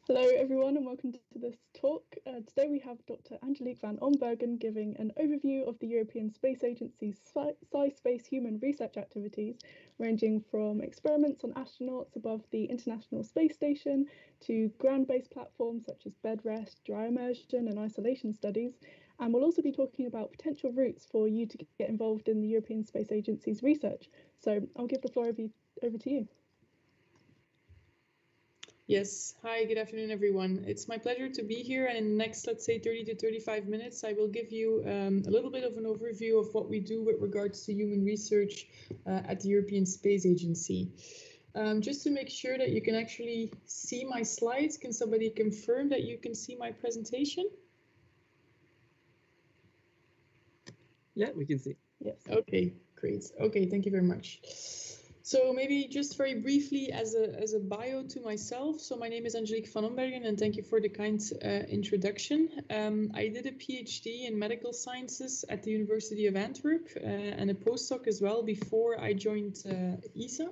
Hello everyone and welcome to this talk. Today we have Dr Angelique Van Ombergen giving an overview of the European Space Agency's space human research activities, ranging from experiments on astronauts above the International Space Station to ground-based platforms such as bed rest, dry immersion and isolation studies. And we'll also be talking about potential routes for you to get involved in the European Space Agency's research. So I'll give the floor over to you. Yes, hi, good afternoon, everyone. It's my pleasure to be here. And in the next, let's say, 30 to 35 minutes, I will give you a little bit of an overview of what we do with regards to human research at the European Space Agency. Just to make sure that you can actually see my slides, can somebody confirm that you can see my presentation? Yeah, we can see. Yes. Okay, great. Okay, thank you very much. So maybe just very briefly as a bio to myself. So my name is Angelique Van Ombergen and thank you for the kind introduction. I did a PhD in medical sciences at the University of Antwerp and a postdoc as well before I joined ESA.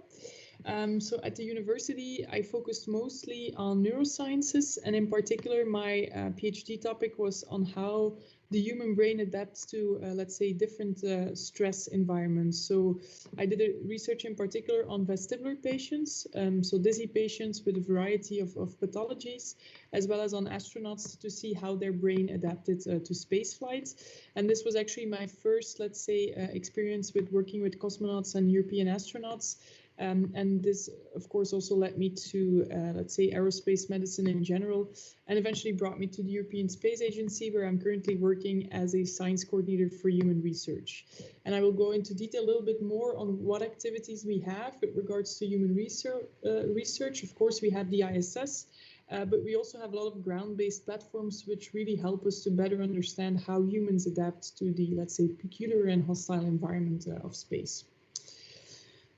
So at the university, I focused mostly on neurosciences, and in particular, my PhD topic was on how the human brain adapts to, let's say, different stress environments. So I did a research in particular on vestibular patients, so dizzy patients with a variety of pathologies, as well as on astronauts to see how their brain adapted to space flights. And this was actually my first, let's say, experience with working with cosmonauts and European astronauts. And this, of course, also led me to, let's say, aerospace medicine in general, and eventually brought me to the European Space Agency, where I'm currently working as a science coordinator for human research. And I will go into detail a little bit more on what activities we have with regards to human research. Of course, we have the ISS, but we also have a lot of ground-based platforms which really help us to better understand how humans adapt to the, let's say, peculiar and hostile environment of space.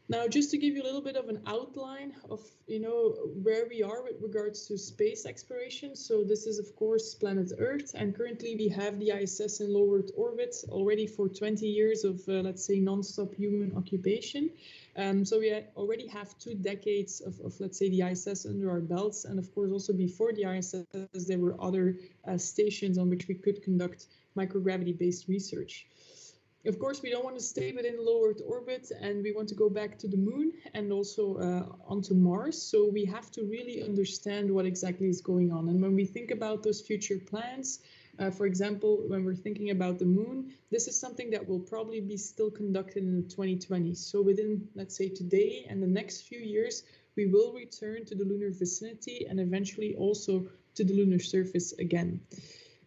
Now, just to give you a little bit of an outline of, where we are with regards to space exploration. So this is, of course, planet Earth, and currently we have the ISS in low Earth orbit already for 20 years of, let's say, non-stop human occupation. So we already have 2 decades of, let's say, the ISS under our belts. And of course, also before the ISS, there were other stations on which we could conduct microgravity-based research. Of course, we don't want to stay within low Earth orbit, and we want to go back to the moon and also onto Mars. So we have to really understand what exactly is going on. And when we think about those future plans, for example, when we're thinking about the moon, this is something that will probably be still conducted in the 2020s. So within, let's say, today and the next few years, we will return to the lunar vicinity and eventually also to the lunar surface again.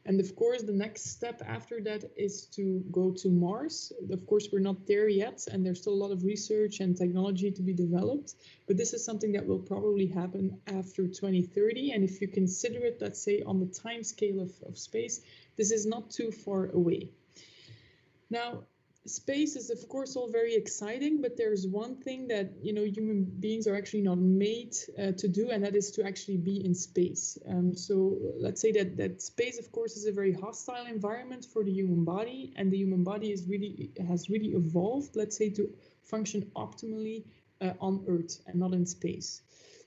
And of course, the next step after that is to go to Mars. Of course, we're not there yet, and there's still a lot of research and technology to be developed. But this is something that will probably happen after 2030. And if you consider it, let's say, on the time scale of space, this is not too far away. Now, space is, of course, all very exciting, but there's one thing that, human beings are actually not made to do, and that is to actually be in space. So let's say that space, of course, is a very hostile environment for the human body, and the human body has really evolved, let's say, to function optimally on Earth and not in space.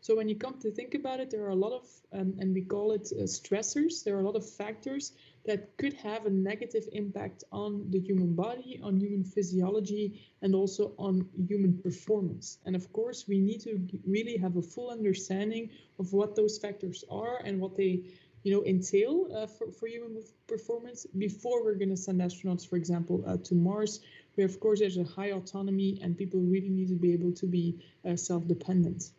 So when you come to think about it, there are a lot of, and we call it stressors, there are a lot of factors that could have a negative impact on the human body, on human physiology, and also on human performance. And of course, we need to really have a full understanding of what those factors are and what they entail for human performance before we're going to send astronauts, for example, to Mars, where, of course, there's a high autonomy and people really need to be able to be self-dependent.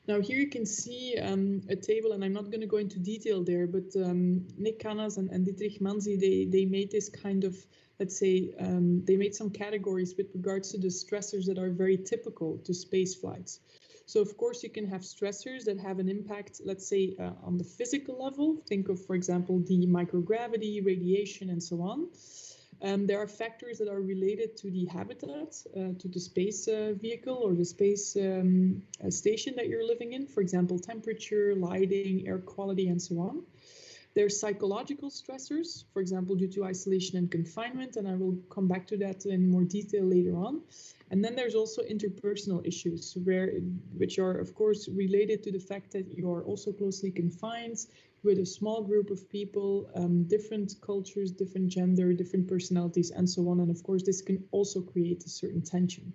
Now here you can see a table, and I'm not going to go into detail there, but Nick Canas and Dietrich Manzi, they made this kind of, let's say, they made some categories with regards to the stressors that are very typical to space flights. So of course you can have stressors that have an impact, let's say, on the physical level. Think of, for example, the microgravity, radiation, and so on. There are factors that are related to the habitat, to the space vehicle or the space station that you're living in, for example, temperature, lighting, air quality, and so on. There's psychological stressors, for example, due to isolation and confinement, and I will come back to that in more detail later on. And then there's also interpersonal issues, which are, of course, related to the fact that you are also closely confined with a small group of people, different cultures, different gender, different personalities, and so on. And of course, this can also create a certain tension.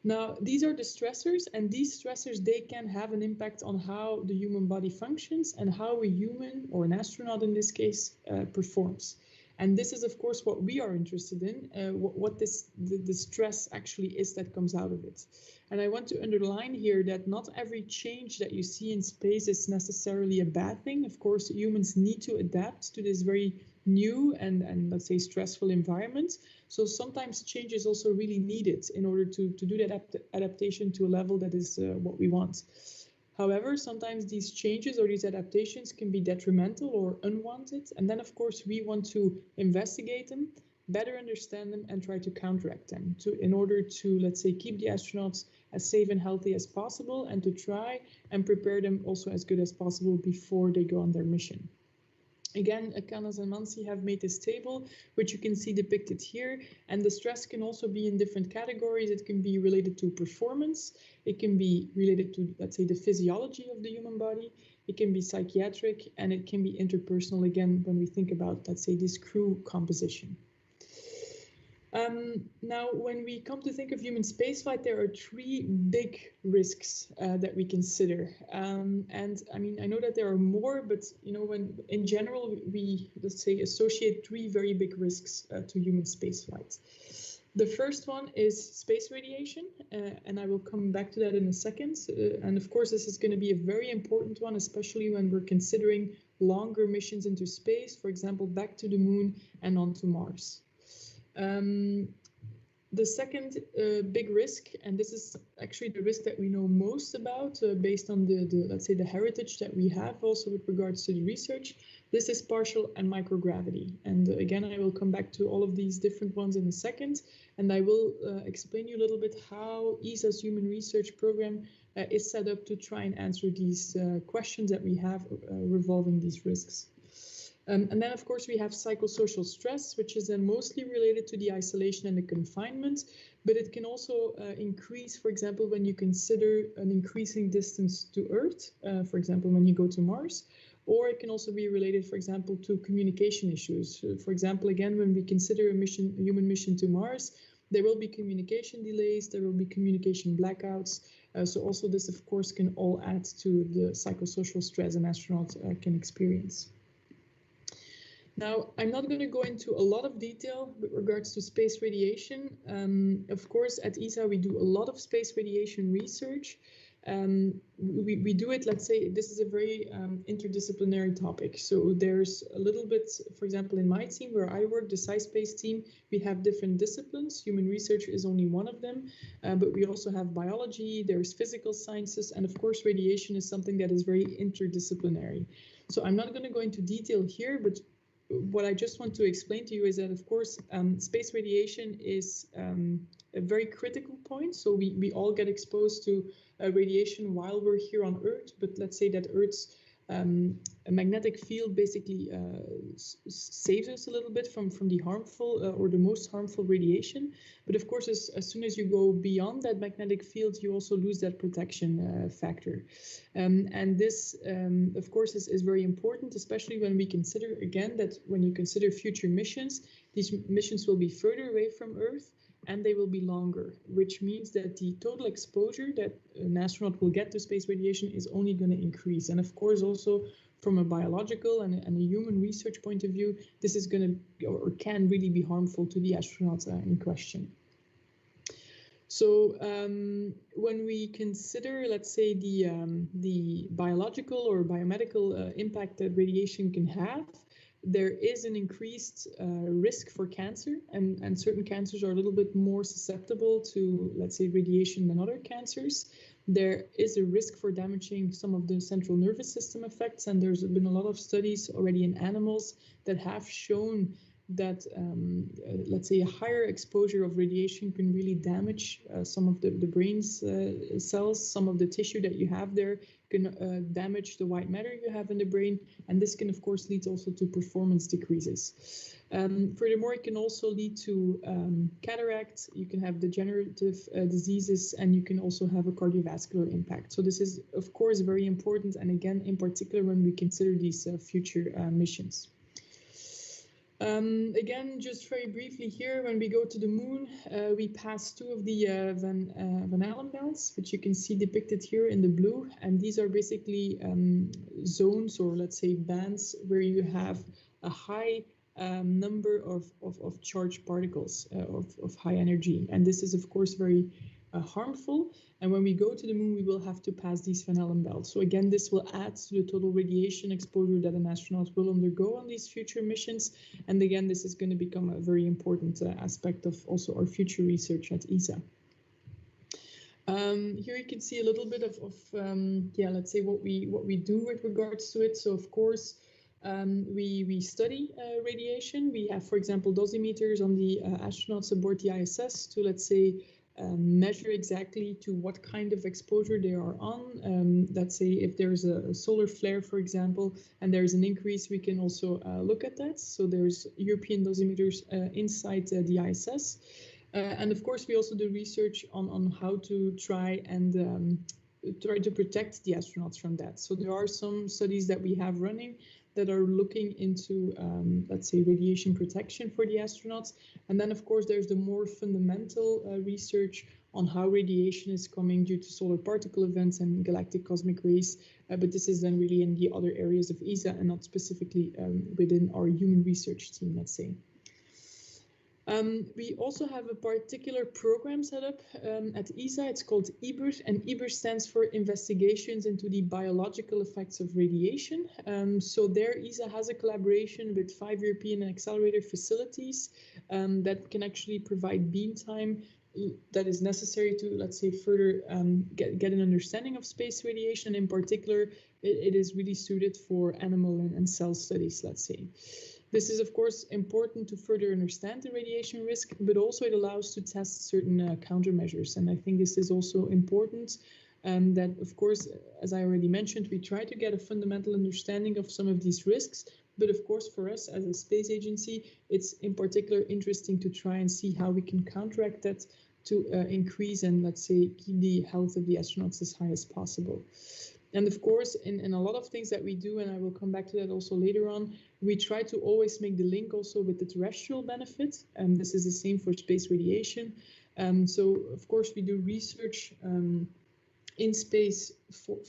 Now, these are the stressors, and these stressors, they can have an impact on how the human body functions and how a human, or an astronaut in this case, performs. And this is, of course, what we are interested in, what the stress actually is that comes out of it. And I want to underline here that not every change that you see in space is necessarily a bad thing. Of course, humans need to adapt to this very new and let's say stressful environment. So sometimes change is also really needed in order to do that adaptation to a level that is what we want. However, sometimes these changes or these adaptations can be detrimental or unwanted. And then, of course, we want to investigate them, better understand them, and try to counteract them in order to, let's say, keep the astronauts as safe and healthy as possible, and to try and prepare them also as good as possible before they go on their mission. Again, Canas and Mansi have made this table, which you can see depicted here. And the stress can also be in different categories. It can be related to performance. It can be related to, let's say, the physiology of the human body. It can be psychiatric, and it can be interpersonal, again, when we think about, let's say, this crew composition. Now, when we come to think of human spaceflight, there are three big risks that we consider. And I mean, I know that there are more, but you know, when in general we, let's say, associate three very big risks to human spaceflight. The first one is space radiation, and I will come back to that in a second. And of course, this is going to be a very important one, especially when we're considering longer missions into space, for example, back to the moon and onto Mars. The second big risk, and this is actually the risk that we know most about based on the let's say the heritage that we have also with regards to the research, this is partial and microgravity. And again, I will come back to all of these different ones in a second, and I will explain you a little bit how ESA's human research program is set up to try and answer these questions that we have revolving these risks. And then, of course, we have psychosocial stress, which is then mostly related to the isolation and the confinement, but it can also increase, for example, when you consider an increasing distance to Earth, for example, when you go to Mars, or it can also be related, for example, to communication issues. For example, again, when we consider a human mission to Mars, there will be communication delays, there will be communication blackouts. So also this, of course, can all add to the psychosocial stress an astronaut can experience. Now, I'm not going to go into a lot of detail with regards to space radiation. Of course, at ESA, we do a lot of space radiation research. We do it, let's say, this is a very interdisciplinary topic. So there's a little bit, for example, in my team where I work, the SciSpace team, we have different disciplines. Human research is only one of them, but we also have biology, there's physical sciences, and of course, radiation is something that is very interdisciplinary. So I'm not going to go into detail here, but what I just want to explain to you is that, of course, space radiation is a very critical point. So we all get exposed to radiation while we're here on Earth, but let's say that Earth's a magnetic field basically saves us a little bit from the harmful or the most harmful radiation. But of course, as soon as you go beyond that magnetic field, you also lose that protection factor. And this, of course, is very important, especially when we consider, again, that when you consider future missions, these missions will be further away from Earth, and they will be longer, which means that the total exposure that an astronaut will get to space radiation is only going to increase. And of course, also from a biological and a human research point of view, this is going to or can really be harmful to the astronauts in question. So when we consider, let's say, the biological or biomedical impact that radiation can have, there is an increased risk for cancer, and certain cancers are a little bit more susceptible to, let's say, radiation than other cancers. There is a risk for damaging some of the central nervous system effects, and there's been a lot of studies already in animals that have shown that, let's say, a higher exposure of radiation can really damage some of the brain's cells, some of the tissue that you have there, can damage the white matter you have in the brain, and this can, of course, lead also to performance decreases. Furthermore, it can also lead to cataract, you can have degenerative diseases, and you can also have a cardiovascular impact. So this is, of course, very important, and again, in particular, when we consider these future missions. Again, just very briefly here, when we go to the moon, we pass two of the Van Allen belts, which you can see depicted here in the blue. And these are basically zones, or let's say bands, where you have a high number of charged particles of high energy. And this is, of course, very harmful. And when we go to the moon, we will have to pass these Van Allen belts. So again, this will add to the total radiation exposure that an astronaut will undergo on these future missions. And again, this is going to become a very important aspect of also our future research at ESA. Here you can see a little bit of yeah, let's say what we do with regards to it. So of course, we study radiation. We have, for example, dosimeters on the astronauts aboard the ISS to, let's say, measure exactly to what kind of exposure they are on. Let's say if there's a solar flare, for example, and there's an increase, we can also look at that. So there's European dosimeters inside the ISS. And of course, we also do research on how to try to protect the astronauts from that. So there are some studies that we have running that are looking into, let's say, radiation protection for the astronauts. And then, of course, there's the more fundamental research on how radiation is coming due to solar particle events and galactic cosmic rays. But this is then really in the other areas of ESA and not specifically within our human research team, let's say. We also have a particular program set up at ESA. It's called EBER, and EBER stands for Investigations into the Biological Effects of Radiation. So there, ESA has a collaboration with 5 European accelerator facilities that can actually provide beam time that is necessary to, let's say, further get an understanding of space radiation. And in particular, it is really suited for animal and cell studies, let's say. This is, of course, important to further understand the radiation risk, but also it allows to test certain countermeasures. And I think this is also important that, of course, as I already mentioned, we try to get a fundamental understanding of some of these risks. But of course, for us as a space agency, it's in particular interesting to try and see how we can counteract that to increase and, let's say, keep the health of the astronauts as high as possible. And of course, in a lot of things that we do, and I will come back to that also later on, we try to always make the link also with the terrestrial benefit. And this is the same for space radiation. So, of course, we do research in space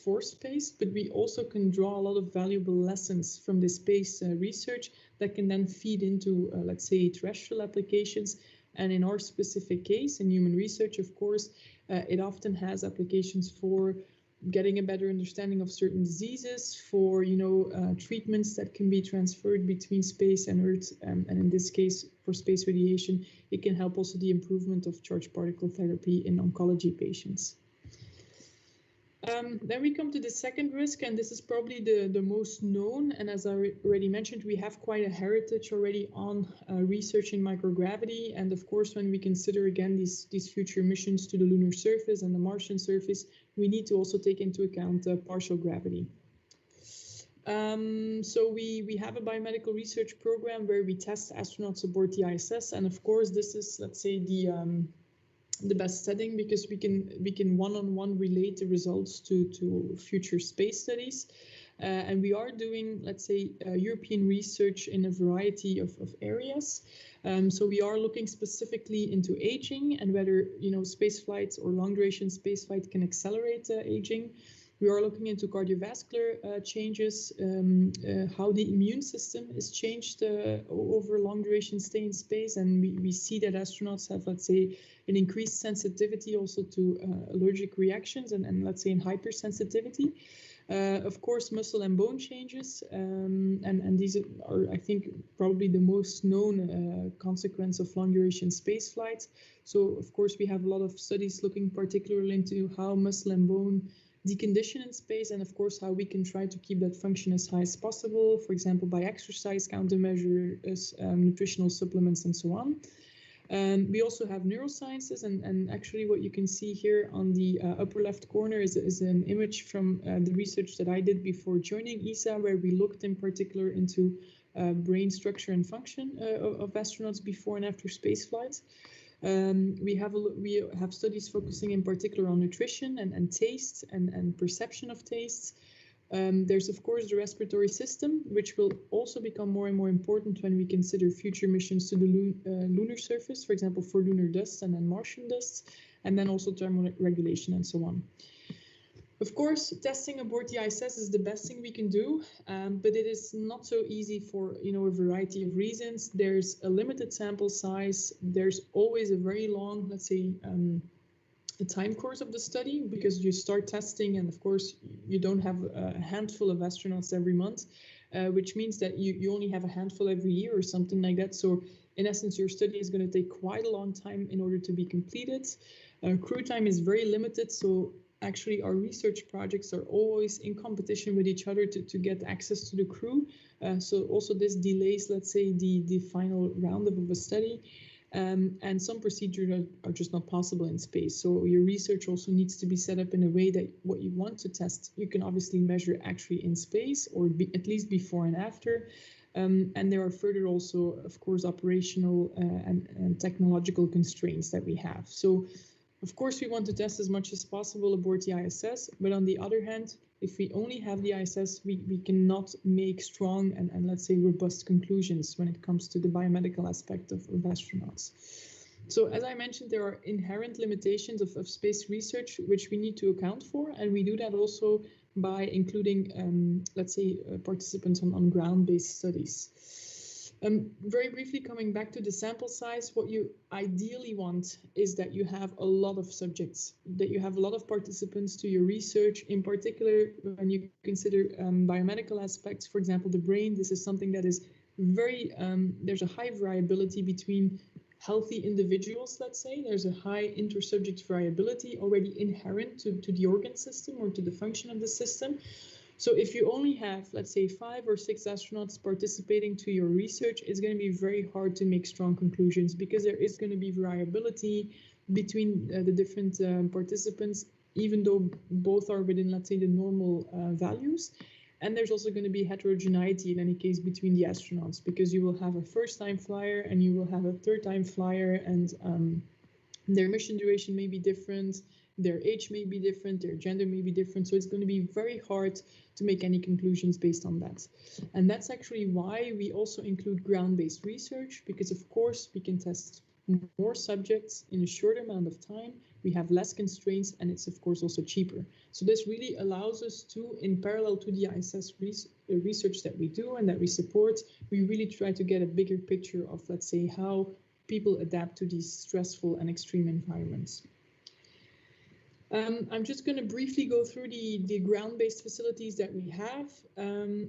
for space, but we also can draw a lot of valuable lessons from the space research that can then feed into, let's say, terrestrial applications. And in our specific case, in human research, of course, it often has applications for getting a better understanding of certain diseases, for treatments that can be transferred between space and Earth, and in this case for space radiation, it can help also the improvement of charged particle therapy in oncology patients. Then we come to the second risk, and this is probably the most known. And as I already mentioned, we have quite a heritage already on research in microgravity. And of course, when we consider again these future missions to the lunar surface and the Martian surface, we need to also take into account partial gravity. So we have a biomedical research program where we test astronauts aboard the ISS. And of course, this is, let's say, the best setting, because we can one-on-one relate the results to future space studies. And we are doing, let's say, European research in a variety of areas. So we are looking specifically into aging and whether, space flights or long duration space flight can accelerate aging. We are looking into cardiovascular changes, how the immune system is changed over long duration stay in space. And we see that astronauts have, let's say, an increased sensitivity also to allergic reactions and let's say, in hypersensitivity. Of course, muscle and bone changes, and these are, I think, probably the most known consequence of long duration space flight. So, of course, we have a lot of studies looking particularly into how muscle and bone decondition in space, and of course how we can try to keep that function as high as possible, for example, by exercise countermeasures, nutritional supplements, and so on. We also have neurosciences, and actually what you can see here on the upper left corner is an image from the research that I did before joining ESA, where we looked in particular into brain structure and function of astronauts before and after spaceflight. We have studies focusing in particular on nutrition and taste and perception of tastes. There's of course the respiratory system, which will also become more and more important when we consider future missions to the lunar surface, for example, for lunar dust and then Martian dust, and then also thermal regulation and so on. Of course, testing aboard the ISS is the best thing we can do, but it is not so easy for a variety of reasons. There's a limited sample size. There's always a very long, let's say, a time course of the study, because you start testing, and of course you don't have a handful of astronauts every month, which means that you only have a handful every year or something like that. So in essence, your study is going to take quite a long time in order to be completed. Crew time is very limited, so actually our research projects are always in competition with each other to get access to the crew. So also this delays, let's say, the final round of a study. And some procedures are just not possible in space. So your research also needs to be set up in a way that what you want to test, you can obviously measure actually in space, or at least before and after. And there are further also, of course, operational and technological constraints that we have. So of course, we want to test as much as possible aboard the ISS, but on the other hand, if we only have the ISS, we cannot make strong and let's say robust conclusions when it comes to the biomedical aspect of astronauts. So as I mentioned, there are inherent limitations of space research, which we need to account for, and we do that also by including, let's say, participants on ground-based studies. Very briefly, coming back to the sample size, what you ideally want is that you have a lot of subjects, that you have a lot of participants to your research, in particular when you consider biomedical aspects. For example, the brain, this is something that is very, there's a high variability between healthy individuals, let's say. There's a high inter-subject variability already inherent to the organ system or to the function of the system. So if you only have, let's say, 5 or 6 astronauts participating to your research, it's going to be very hard to make strong conclusions, because there is going to be variability between the different participants, even though both are within, let's say, the normal values. And there's also going to be heterogeneity in any case between the astronauts, because you will have a first-time flyer and you will have a third-time flyer, and their mission duration may be different. Their age may be different, their gender may be different, so it's going to be very hard to make any conclusions based on that. And that's actually why we also include ground-based research, because of course we can test more subjects in a shorter amount of time, we have less constraints, and it's of course also cheaper. So this really allows us to, in parallel to the ISS research that we do and that we support, we really try to get a bigger picture of, let's say, how people adapt to these stressful and extreme environments. I'm just going to briefly go through the ground-based facilities that we have.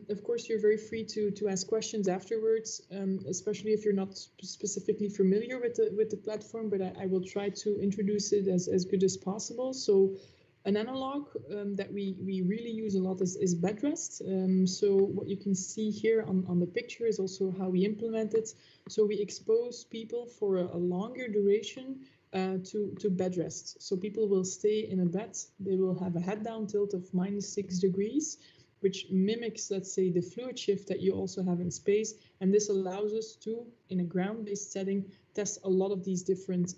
Of course, you're very free to ask questions afterwards, especially if you're not specifically familiar with the platform, but I will try to introduce it as good as possible. So an analog that we really use a lot is bed rest. So what you can see here on the picture is also how we implement it. So we expose people for a longer duration to bed rest. So people will stay in a bed, they will have a head down tilt of -6 degrees, which mimics, let's say, the fluid shift that you also have in space. And this allows us to, in a ground-based setting, test a lot of these different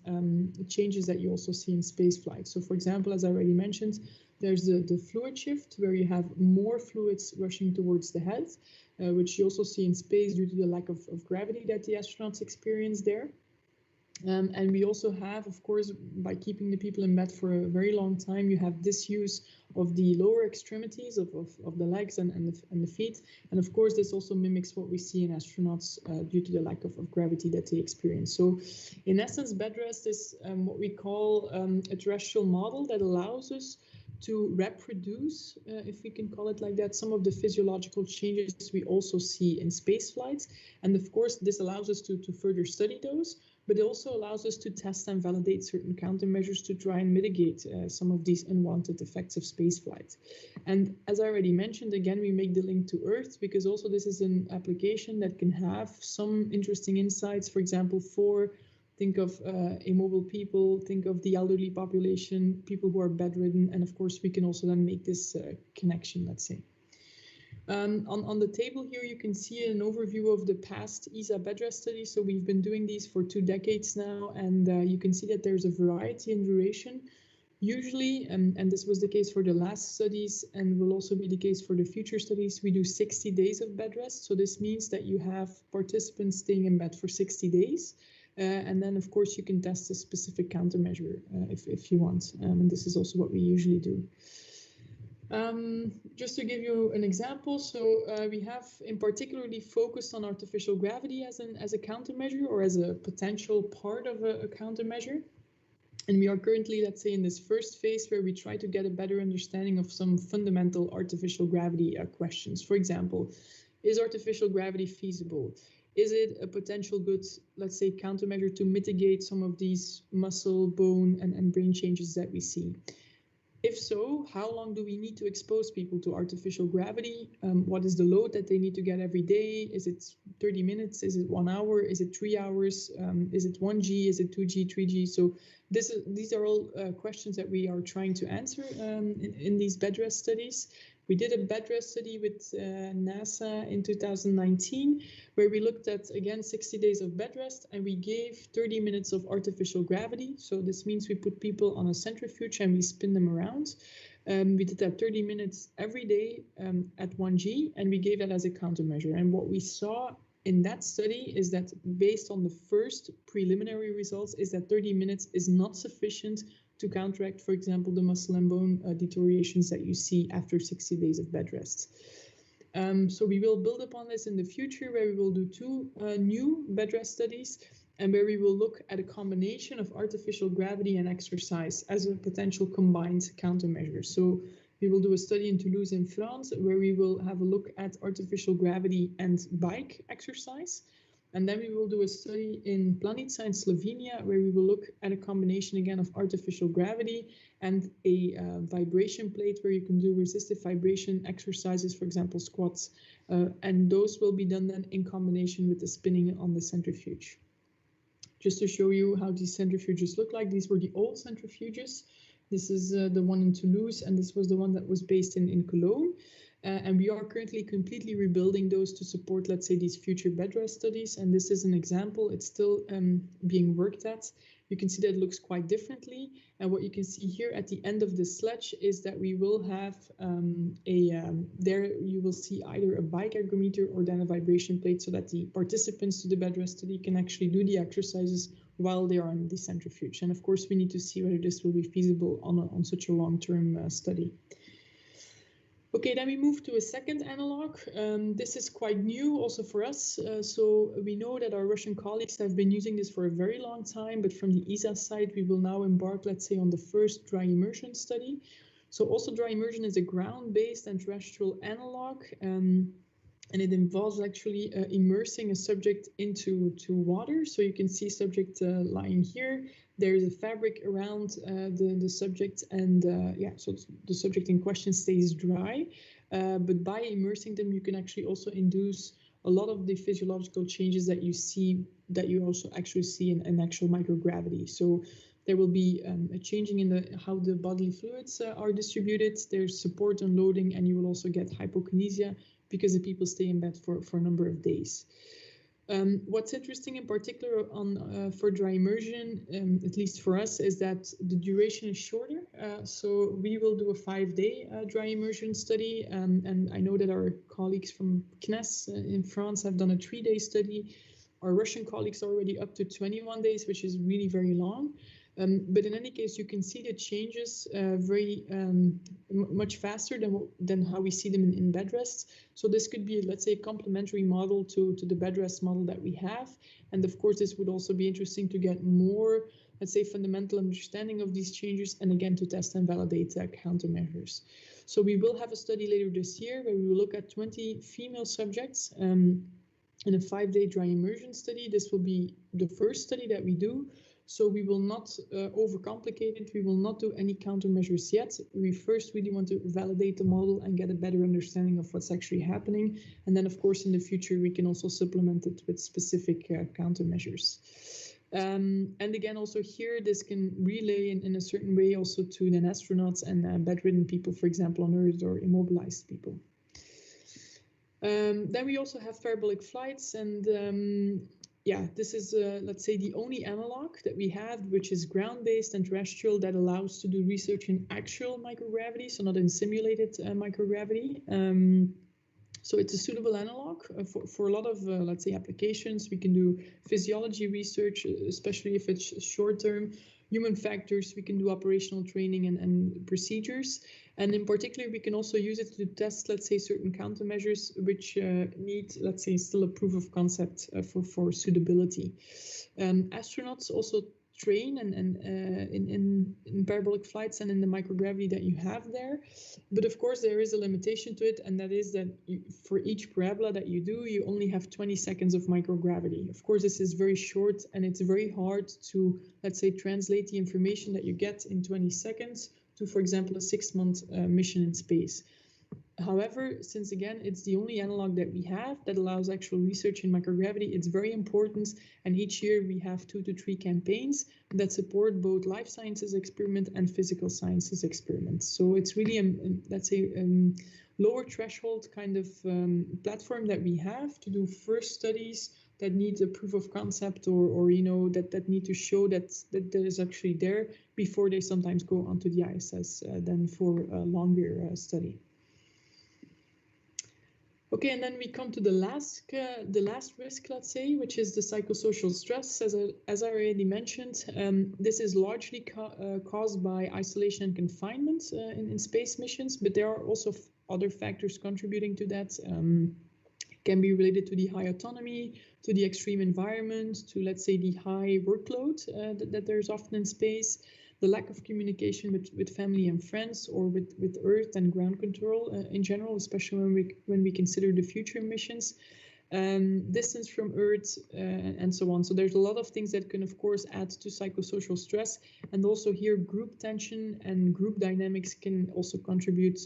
changes that you also see in space flight. So for example, as I already mentioned, there's the fluid shift, where you have more fluids rushing towards the head, which you also see in space due to the lack of gravity that the astronauts experience there. And we also have, of course, by keeping the people in bed for a very long time, you have disuse of the lower extremities of the legs and the feet. And of course, this also mimics what we see in astronauts due to the lack of gravity that they experience. So in essence, bed rest is what we call a terrestrial model that allows us to reproduce, if we can call it like that, some of the physiological changes we also see in space flights. And of course, this allows us to further study those, but it also allows us to test and validate certain countermeasures to try and mitigate some of these unwanted effects of spaceflight. And as I already mentioned, again, we make the link to Earth, because also this is an application that can have some interesting insights. For example, think of immobile people, think of the elderly population, people who are bedridden, and of course we can also then make this connection, let's say. On the table here, you can see an overview of the past ESA bed rest studies. So we've been doing these for 2 decades now, and you can see that there's a variety in duration. Usually, and this was the case for the last studies and will also be the case for the future studies, we do 60 days of bed rest. So this means that you have participants staying in bed for 60 days. And then, of course, you can test a specific countermeasure if you want. And this is also what we usually do. Just to give you an example, so we have in particularly focused on artificial gravity as a countermeasure or as a potential part of a countermeasure. And we are currently, let's say, in this first phase where we try to get a better understanding of some fundamental artificial gravity questions. For example, is artificial gravity feasible? Is it a potential good, let's say, countermeasure to mitigate some of these muscle, bone, and brain changes that we see? If so, how long do we need to expose people to artificial gravity? What is the load that they need to get every day? Is it 30 minutes? Is it 1 hour? Is it 3 hours? Is it 1G? Is it 2G, 3G? So these are all questions that we are trying to answer in these bed rest studies. We did a bed rest study with NASA in 2019, where we looked at, again, 60 days of bed rest, and we gave 30 minutes of artificial gravity. So this means we put people on a centrifuge and we spin them around. We did that 30 minutes every day at 1G, and we gave that as a countermeasure. And what we saw in that study is that based on the first preliminary results is that 30 minutes is not sufficient to counteract, for example, the muscle and bone deteriorations that you see after 60 days of bed rest. So we will build upon this in the future, where we will do 2 new bed rest studies, and where we will look at a combination of artificial gravity and exercise as a potential combined countermeasure. So we will do a study in Toulouse in France, where we will have a look at artificial gravity and bike exercise. And then we will do a study in Planica in Slovenia, where we will look at a combination again of artificial gravity and a vibration plate, where you can do resistive vibration exercises, for example, squats. And those will be done then in combination with the spinning on the centrifuge. Just to show you how these centrifuges look like, these were the old centrifuges. This is the one in Toulouse, and this was the one that was based in Cologne. And we are currently completely rebuilding those to support, let's say, these future bed rest studies. And this is an example. It's still being worked at. You can see that it looks quite differently. And what you can see here at the end of the sledge is that we will have there you will see either a bike ergometer or then a vibration plate, so that the participants to the bed rest study can actually do the exercises while they are on the centrifuge. And of course, we need to see whether this will be feasible on such a long-term study. Okay, then we move to a second analog. This is quite new also for us. So we know that our Russian colleagues have been using this for a very long time, but from the ESA side, we will now embark, let's say, on the first dry immersion study. So also dry immersion is a ground-based and terrestrial analog, and it involves actually immersing a subject into water. So you can see subject lying here. There is a fabric around the subject, and so the subject in question stays dry. But by immersing them, you can actually also induce a lot of the physiological changes that you see, that you also actually see in actual microgravity. So there will be a changing in how the bodily fluids are distributed. There's support and loading, and you will also get hypokinesia because the people stay in bed for a number of days. What's interesting in particular for dry immersion, at least for us, is that the duration is shorter. So we will do a 5-day dry immersion study. And I know that our colleagues from CNES in France have done a 3-day study. Our Russian colleagues are already up to 21 days, which is really very long. But in any case, you can see the changes very much faster than how we see them in bed rest. So this could be, let's say, a complementary model to the bed rest model that we have. And of course, this would also be interesting to get more, let's say, fundamental understanding of these changes, and again, to test and validate countermeasures. So we will have a study later this year where we will look at 20 female subjects in a 5-day dry immersion study. This will be the first study that we do. So we will not overcomplicate it. We will not do any countermeasures yet. We first really want to validate the model and get a better understanding of what's actually happening. And then, of course, in the future, we can also supplement it with specific countermeasures. And again, also here, this can relay in a certain way also to then astronauts and bedridden people, for example, on Earth, or immobilized people. Then we also have parabolic flights, and yeah, this is, let's say, the only analog that we have, which is ground-based and terrestrial, that allows to do research in actual microgravity, so not in simulated microgravity. So it's a suitable analog for a lot of, let's say, applications. We can do physiology research, especially if it's short-term. Human factors, we can do operational training and procedures. And in particular, we can also use it to test, let's say, certain countermeasures which need, let's say, still a proof of concept for suitability. Astronauts also train in parabolic flights and in the microgravity that you have there. But of course, there is a limitation to it, and that is that for each parabola that you do, you only have 20 seconds of microgravity. Of course, this is very short, and it's very hard to, let's say, translate the information that you get in 20 seconds to, for example, a 6-month mission in space. However, since again, it's the only analog that we have that allows actual research in microgravity, it's very important. And each year we have 2 to 3 campaigns that support both life sciences experiment and physical sciences experiments. So it's really, let's say, lower threshold kind of platform that we have to do first studies that need a proof of concept or you know, that need to show that there is actually there before they sometimes go onto the ISS then for a longer study. Okay, and then we come to the last risk, let's say, which is the psychosocial stress. As I already mentioned, this is largely caused by isolation and confinement in space missions, but there are also other factors contributing to that. Can be related to the high autonomy, to the extreme environment, to, let's say, the high workload that there's often in space, the lack of communication with family and friends, or with Earth and ground control in general, especially when we consider the future missions, distance from Earth, and so on. So there's a lot of things that can, of course, add to psychosocial stress. And also here, group tension and group dynamics can also contribute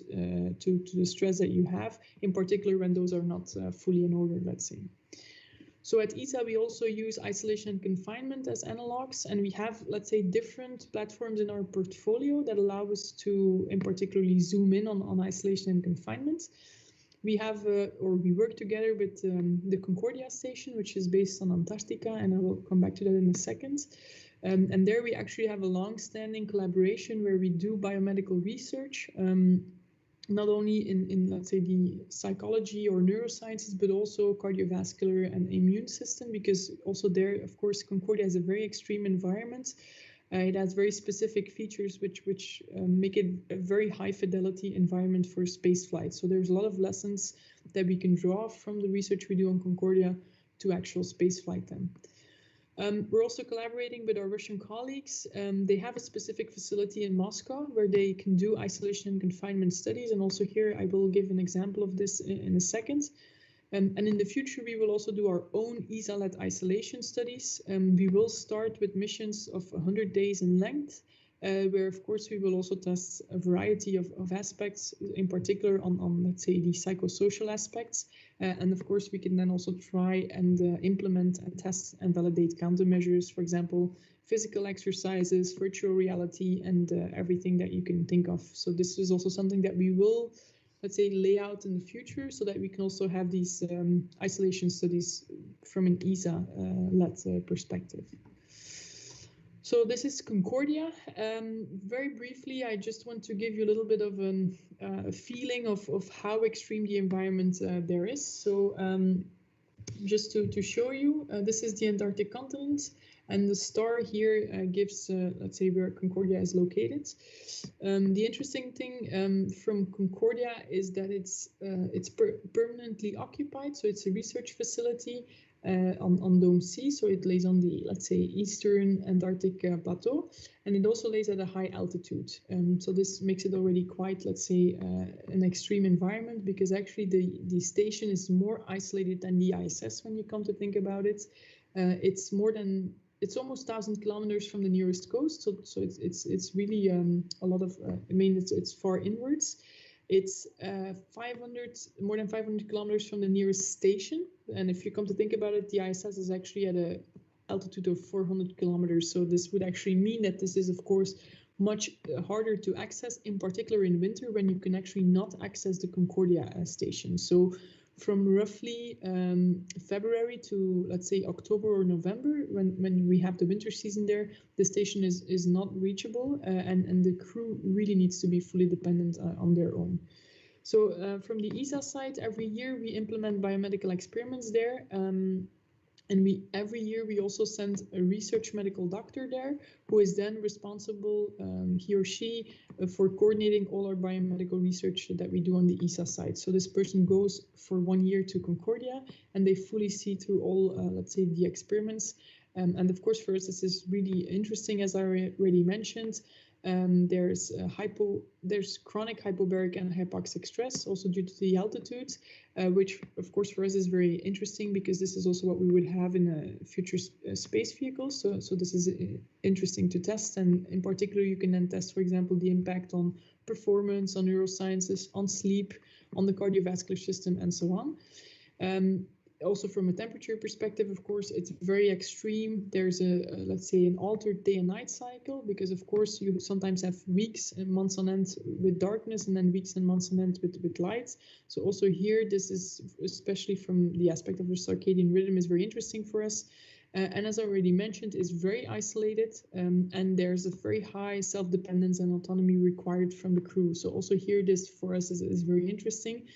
to the stress that you have, in particular when those are not fully in order, let's say. So at ESA, we also use isolation and confinement as analogs, and we have, let's say, different platforms in our portfolio that allow us to, in particularly, zoom in on isolation and confinement. We have, or we work together with the Concordia station, which is based on Antarctica, and I will come back to that in a second. And there we actually have a long-standing collaboration where we do biomedical research, not only in, let's say, the psychology or neurosciences, but also cardiovascular and immune system, because also there, of course, Concordia has a very extreme environment. It has very specific features which make it a very high fidelity environment for space flight. So there's a lot of lessons that we can draw from the research we do on Concordia to actual space flight then. We're also collaborating with our Russian colleagues. They have a specific facility in Moscow where they can do isolation and confinement studies. And also here, I will give an example of this in a second. And in the future, we will also do our own ESA-led isolation studies. We will start with missions of 100 days in length, where, of course, we will also test a variety of aspects, in particular on, let's say, the psychosocial aspects. And of course, we can then also try and implement and test and validate countermeasures, for example, physical exercises, virtual reality, and everything that you can think of. So this is also something that we will, let's say, lay out in the future so that we can also have these isolation studies from an ESA-led perspective. So this is Concordia. Very briefly, I just want to give you a little bit of a feeling of how extreme the environment there is. So just to show you, this is the Antarctic continent, and the star here gives, let's say, where Concordia is located. The interesting thing from Concordia is that it's permanently occupied, so it's a research facility on Dome C, so it lays on the, let's say, eastern Antarctic plateau, and it also lays at a high altitude. So this makes it already quite, let's say, an extreme environment, because actually the station is more isolated than the ISS when you come to think about it. It's almost 1,000 kilometers from the nearest coast, so it's really a lot of. I mean, it's far inwards. It's more than 500 kilometers from the nearest station. And if you come to think about it, the ISS is actually at an altitude of 400 kilometers. So this would actually mean that this is, of course, much harder to access, in particular in winter when you can actually not access the Concordia station. So from roughly February to, let's say, October or November, when we have the winter season there, the station is not reachable, and the crew really needs to be fully dependent on their own. So from the ESA side, every year we implement biomedical experiments there. And every year we also send a research medical doctor there, who is then responsible, he or she, for coordinating all our biomedical research that we do on the ESA side. So this person goes for 1 year to Concordia, and they fully see through all, let's say, the experiments. And of course, for us, this is really interesting, as I already mentioned. There's chronic hypobaric and hypoxic stress, also due to the altitude, which of course for us is very interesting, because this is also what we would have in a future space vehicle. So this is interesting to test, and in particular you can then test, for example, the impact on performance, on neurosciences, on sleep, on the cardiovascular system, and so on. Also from a temperature perspective, of course, it's very extreme. There's let's say, an altered day and night cycle, because of course you sometimes have weeks and months on end with darkness, and then weeks and months on end with lights. So also here, this is, especially from the aspect of the circadian rhythm, is very interesting for us. And as I already mentioned, is very isolated, and there's a very high self-dependence and autonomy required from the crew. So also here, this for us is very interesting.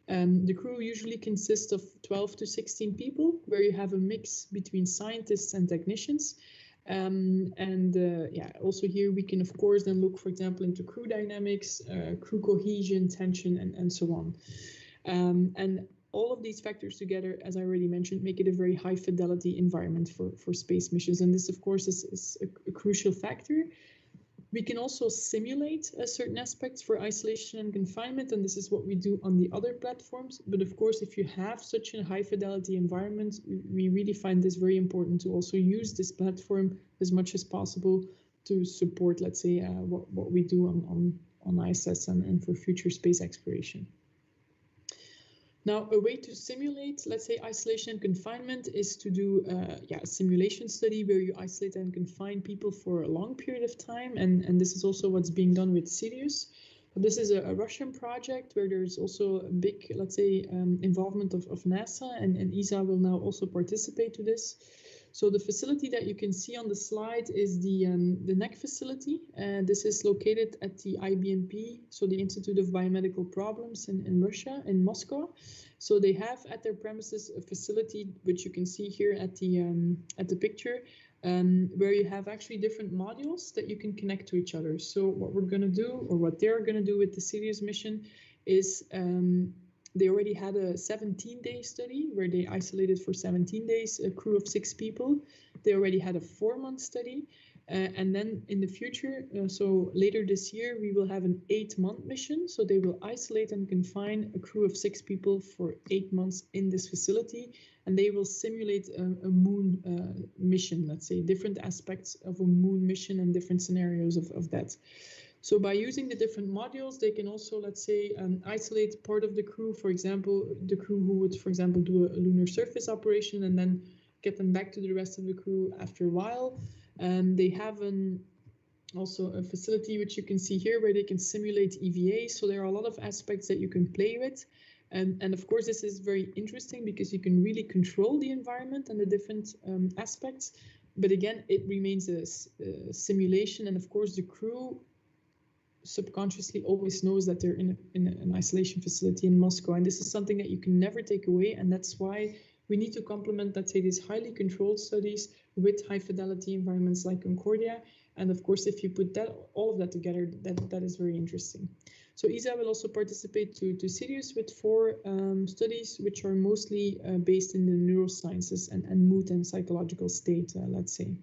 The crew usually consists of 12 to 16 people, where you have a mix between scientists and technicians. Yeah, also here we can, of course, then look, for example, into crew dynamics, crew cohesion, tension, and so on. And all of these factors together, as I already mentioned, make it a very high fidelity environment for space missions. And this, of course, is a crucial factor. We can also simulate certain aspects for isolation and confinement, and this is what we do on the other platforms. But of course, if you have such a high fidelity environment, we really find this very important to also use this platform as much as possible to support, let's say, what we do on ISS and for future space exploration. Now, a way to simulate, let's say, isolation and confinement is to do a simulation study where you isolate and confine people for a long period of time. And this is also what's being done with Sirius. But this is a Russian project where there's also a big, let's say, involvement of NASA, and ESA will now also participate to this. So the facility that you can see on the slide is the NEC facility. This is located at the IBMP, so the Institute of Biomedical Problems in Russia, in Moscow. So they have at their premises a facility, which you can see here at the picture, where you have actually different modules that you can connect to each other. So what we're going to do, or what they're going to do with the Sirius mission, is they already had a 17-day study where they isolated for 17 days a crew of 6 people. They already had a 4-month study. And then in the future, so later this year, we will have an 8-month mission. So they will isolate and confine a crew of 6 people for 8 months in this facility. And they will simulate a moon mission, let's say, different aspects of a moon mission and different scenarios of that. So by using the different modules, they can also, let's say, isolate part of the crew, for example, the crew who would, for example, do a lunar surface operation and then get them back to the rest of the crew after a while. They have also a facility, which you can see here, where they can simulate EVA. So there are a lot of aspects that you can play with. And of course, this is very interesting because you can really control the environment and the different aspects. But again, it remains a simulation. And of course, the crew subconsciously always knows that they're in an isolation facility in Moscow, and this is something that you can never take away, and that's why we need to complement, let's say, these highly controlled studies with high fidelity environments like Concordia. And of course, if you put all of that together, that is very interesting. So ESA will also participate to Sirius with 4 studies, which are mostly based in the neurosciences and mood and psychological state, let's say.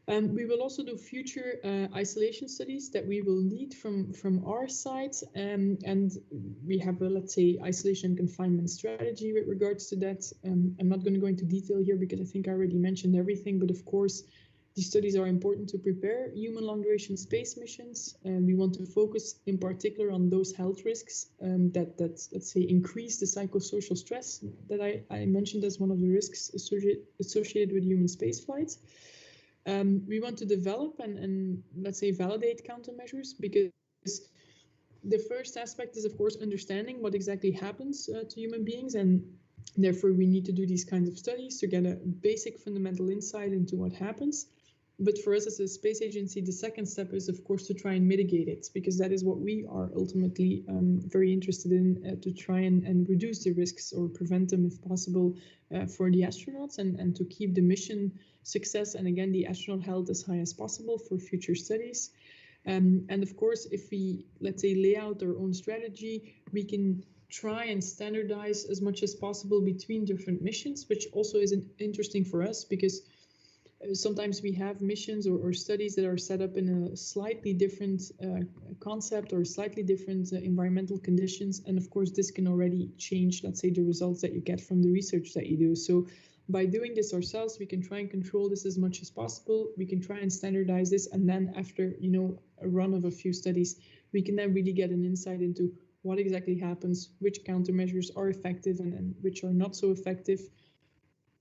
We will also do future isolation studies that we will lead from our side, and we have a, let's say, isolation and confinement strategy with regards to that. I'm not going to go into detail here because I think I already mentioned everything, but of course, these studies are important to prepare human long-duration space missions, and we want to focus in particular on those health risks that let's say, increase the psychosocial stress that I mentioned as one of the risks associated with human spaceflight. We want to develop and let's say validate countermeasures, because the first aspect is, of course, understanding what exactly happens to human beings, and therefore we need to do these kinds of studies to get a basic fundamental insight into what happens. But for us as a space agency, the second step is, of course, to try and mitigate it, because that is what we are ultimately very interested in, to try and reduce the risks or prevent them if possible for the astronauts, and to keep the mission success and, again, the astronaut health as high as possible for future studies. And of course, if we, let's say, lay out our own strategy, we can try and standardize as much as possible between different missions, which also is interesting for us, because sometimes we have missions or studies that are set up in a slightly different concept or slightly different environmental conditions. And of course, this can already change, let's say, the results that you get from the research that you do. So by doing this ourselves, we can try and control this as much as possible. We can try and standardize this. And then after, you know, a run of a few studies, we can then really get an insight into what exactly happens, which countermeasures are effective and which are not so effective.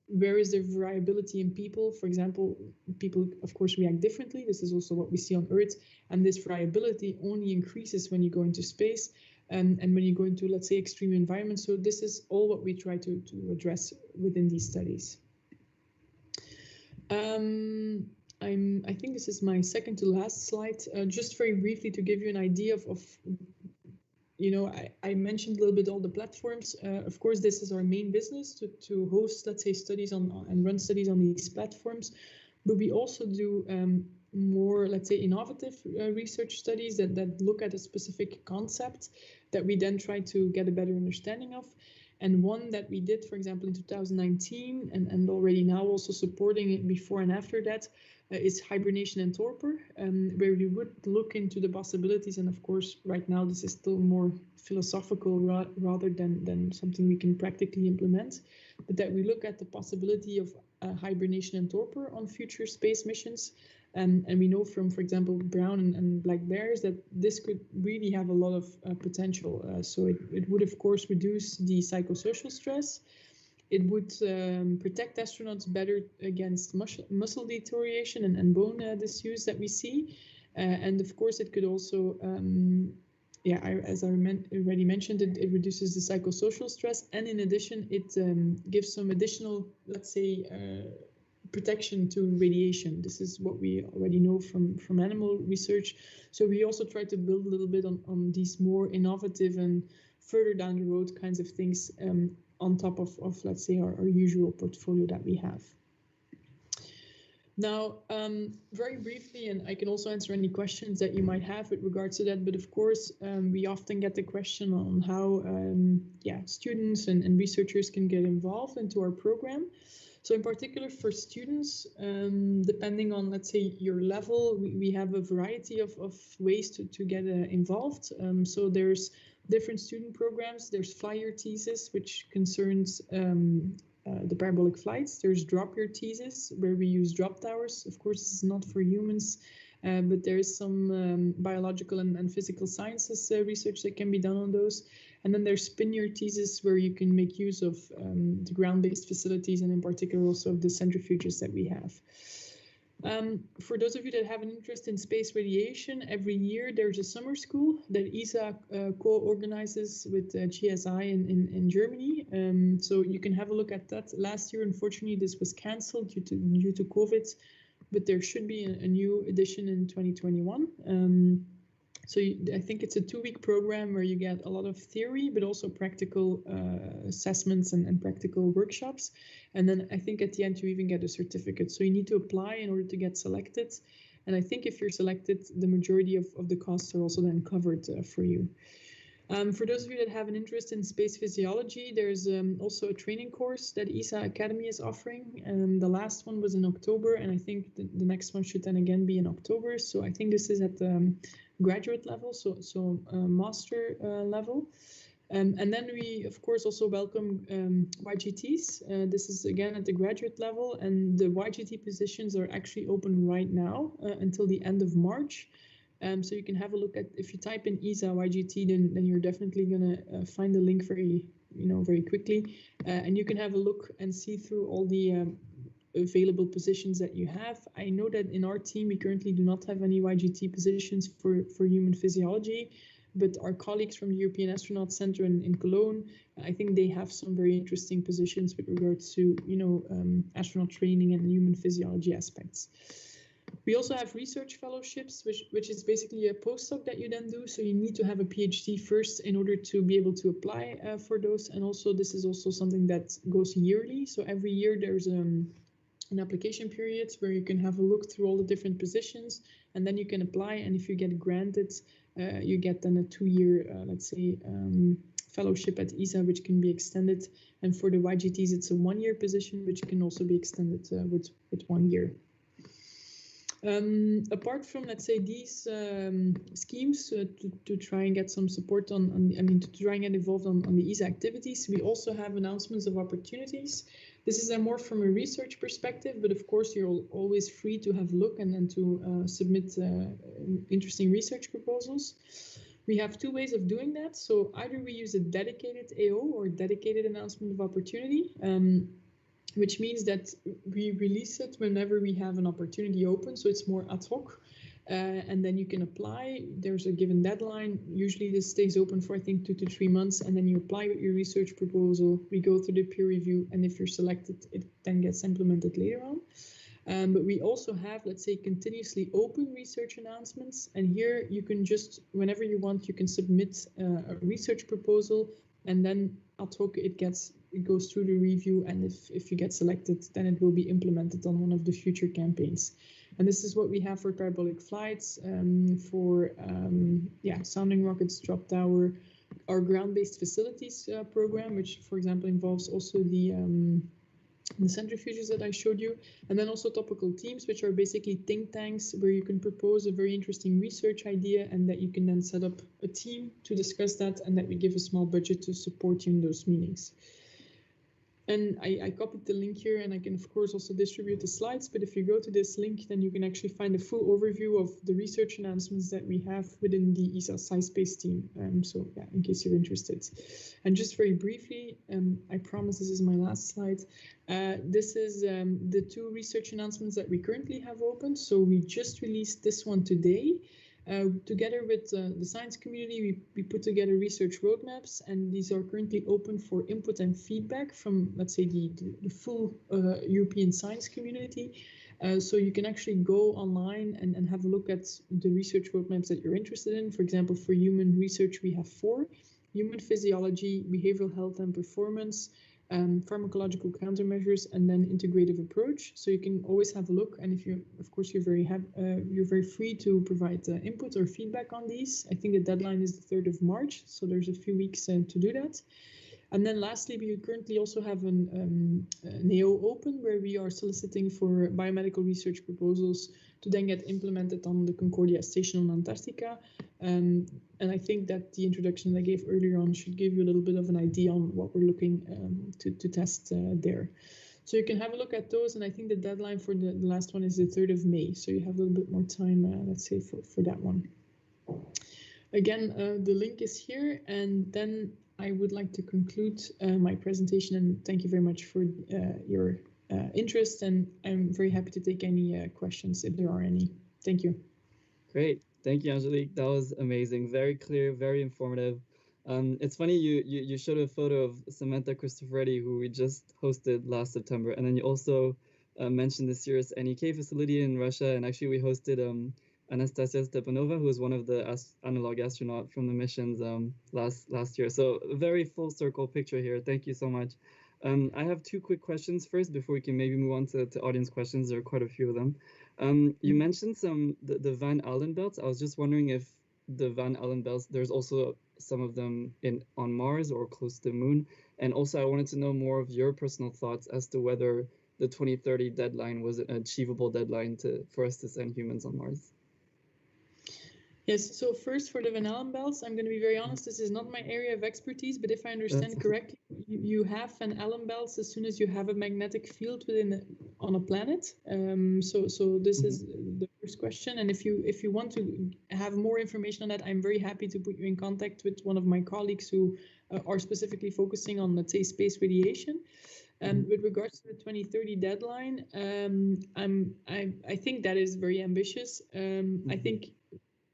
Where is there variability in people? For example, people, of course, react differently. This is also what we see on Earth. And this variability only increases when you go into space and when you go into, let's say, extreme environments. So this is all what we try to address within these studies. I think this is my second to last slide. Just very briefly to give you an idea of you know, I mentioned a little bit all the platforms. Of course, this is our main business to host, let's say, studies on and run studies on these platforms. But we also do more, let's say, innovative research studies that look at a specific concept that we then try to get a better understanding of. And one that we did, for example, in 2019, and already now also supporting it before and after that, is hibernation and torpor, where we would look into the possibilities. And of course, right now, this is still more philosophical rather than something we can practically implement, but that we look at the possibility of hibernation and torpor on future space missions. And we know from, for example, brown and black bears that this could really have a lot of potential. So it would, of course, reduce the psychosocial stress. It would protect astronauts better against muscle deterioration and bone disuse that we see. And of course, it could also, as I already mentioned, it reduces the psychosocial stress. And in addition, it gives some additional, let's say, protection to radiation. This is what we already know from animal research. So we also try to build a little bit on these more innovative and further down the road kinds of things on top of let's say, our usual portfolio that we have. Now, very briefly, and I can also answer any questions that you might have with regards to that, but of course, we often get the question on how students and researchers can get involved into our program. So in particular for students, depending on, let's say, your level, we have a variety of ways to get involved. So there's different student programs. There's Fly Your Thesis, which concerns the parabolic flights. There's Drop Your Thesis, where we use drop towers. Of course, this is not for humans, but there is some biological and physical sciences research that can be done on those. And then there's Spin Your Thesis, where you can make use of the ground-based facilities, and in particular also of the centrifuges that we have. For those of you that have an interest in space radiation, every year there's a summer school that ESA co-organizes with GSI in Germany. So you can have a look at that. Last year, unfortunately, this was cancelled due to COVID, but there should be a new edition in 2021. So I think it's a 2-week program where you get a lot of theory, but also practical assessments and practical workshops. And then I think at the end you even get a certificate. So you need to apply in order to get selected. And I think if you're selected, the majority of the costs are also then covered for you. For those of you that have an interest in space physiology, there's also a training course that ESA Academy is offering. The last one was in October, and I think the next one should then again be in October. So I think this is at the graduate level, so master level. And then we, of course, also welcome YGTs. This is again at the graduate level, and the YGT positions are actually open right now until the end of March. So you can have a look at, if you type in ESA YGT, then you're definitely gonna find the link very quickly, and you can have a look and see through all the available positions that you have. I know that in our team we currently do not have any YGT positions for human physiology, but our colleagues from the European Astronaut Center in Cologne, I think they have some very interesting positions with regards to, astronaut training and human physiology aspects. We also have research fellowships, which is basically a postdoc that you then do. So you need to have a PhD first in order to be able to apply for those. And also this is also something that goes yearly. So every year there's an application period where you can have a look through all the different positions, and then you can apply. And if you get granted, you get then a 2-year, let's say, fellowship at ESA, which can be extended. And for the YGTs, it's a 1-year position, which can also be extended with 1 year. Apart from, let's say, these schemes to try and get some support to try and get involved on the ESA activities, we also have announcements of opportunities. This is more from a research perspective, but of course you're always free to have a look and to submit interesting research proposals. We have 2 ways of doing that. So either we use a dedicated AO or dedicated announcement of opportunity, which means that we release it whenever we have an opportunity open. So it's more ad hoc. And then you can apply. There's a given deadline. Usually this stays open for, I think, 2 to 3 months. And then you apply with your research proposal. We go through the peer review. And if you're selected, it then gets implemented later on. But we also have, let's say, continuously open research announcements. And here you can just, whenever you want, you can submit a research proposal. And then ad hoc, it goes through the review. And if you get selected, then it will be implemented on one of the future campaigns. And this is what we have for parabolic flights, for sounding rockets, drop tower, our ground-based facilities program, which, for example, involves also the centrifuges that I showed you, and then also topical teams, which are basically think tanks where you can propose a very interesting research idea and that you can then set up a team to discuss that, and that we give a small budget to support you in those meetings. And I copied the link here, and I can, of course, also distribute the slides. But if you go to this link, then you can actually find a full overview of the research announcements that we have within the ESA SciSpace team. So yeah, in case you're interested. And just very briefly, I promise this is my last slide. This is the 2 research announcements that we currently have open. So we just released this one today. Together with the science community, we put together research roadmaps, and these are currently open for input and feedback from, let's say, the full European science community. So you can actually go online and have a look at the research roadmaps that you're interested in. For example, for human research, we have 4: human physiology, behavioral health and performance, pharmacological countermeasures, and then integrative approach. So you can always have a look, and if you, of course, you're very free to provide input or feedback on these. I think the deadline is the 3rd of March, so there's a few weeks to do that. And then lastly, we currently also have an AO open where we are soliciting for biomedical research proposals to then get implemented on the Concordia station on Antarctica. And I think that the introduction that I gave earlier on should give you a little bit of an idea on what we're looking to test there. So you can have a look at those, and I think the deadline for the last one is the 3rd of May. So you have a little bit more time, let's say, for that one. Again, the link is here, and then I would like to conclude my presentation, and thank you very much for your interest, and I'm very happy to take any questions if there are any. Thank you. Great. Thank you, Angelique. That was amazing. Very clear, very informative. It's funny you showed a photo of Samantha Cristoforetti, who we just hosted last September, and then you also mentioned the Cirrus NEK facility in Russia, and actually we hosted Anastasia Stepanova, who was one of the analog astronaut from the missions last year. So a very full circle picture here. Thank you so much. I have 2 quick questions first before we can maybe move on to audience questions. There are quite a few of them. You mentioned the Van Allen belts. I was just wondering if the Van Allen belts, there's also some of them on Mars or close to the moon. And also I wanted to know more of your personal thoughts as to whether the 2030 deadline was an achievable deadline for us to send humans on Mars. Yes, so first for the Van Allen belts, I'm going to be very honest, this is not my area of expertise, but if I understand correctly, you have Van Allen belts as soon as you have a magnetic field on a planet. So this is the first question, and if you want to have more information on that, I'm very happy to put you in contact with one of my colleagues who are specifically focusing on, let's say, space radiation. With regards to the 2030 deadline, I think that is very ambitious. I think